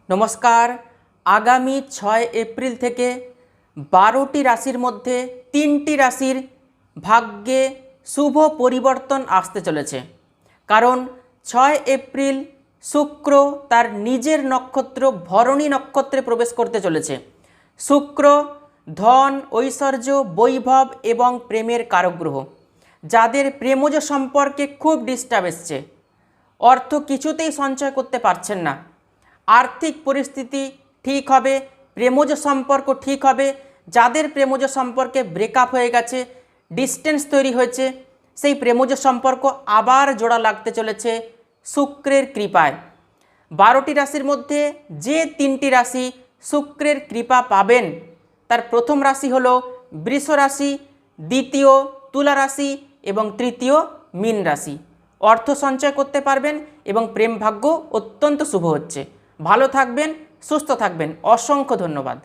নমস্কার। আগামী 6 এপ্রিল থেকে 12টি রাশির মধ্যে 3টি রাশির ভাগ্যে শুভ পরিবর্তন আসতে চলেছে। কারণ 6 এপ্রিল শুক্র তার নিজের নক্ষত্র ভরণী নক্ষত্রে প্রবেশ করতে চলেছে। শুক্র ধন, ঐশ্বর্য, বৈভব এবং প্রেমের কারক গ্রহ। যাদের প্রেমজ সম্পর্কে খুব ডিস্টার্ব এসছে, অর্থ কিছুতেই সঞ্চয় করতে পারছেন না, আর্থিক পরিস্থিতি ঠিক হবে, প্রেমজ সম্পর্ক ঠিক হবে। যাদের প্রেমজ সম্পর্কে ব্রেকআপ হয়ে গেছে, ডিস্টেন্স তৈরি হয়েছে, সেই প্রেমজ সম্পর্ক আবার জোড়া লাগতে চলেছে শুক্রের কৃপায়। 12টি রাশির মধ্যে যে 3টি রাশি শুক্রের কৃপা পাবেন, তার প্রথম রাশি হলো বৃষ রাশি, দ্বিতীয় তুলা রাশি এবং তৃতীয় মীন রাশি। অর্থ সঞ্চয় করতে পারবেন এবং প্রেম ভাগ্য অত্যন্ত শুভ হচ্ছে। ভালো থাকবেন, সুস্থ থাকবেন। অসংখ্য ধন্যবাদ।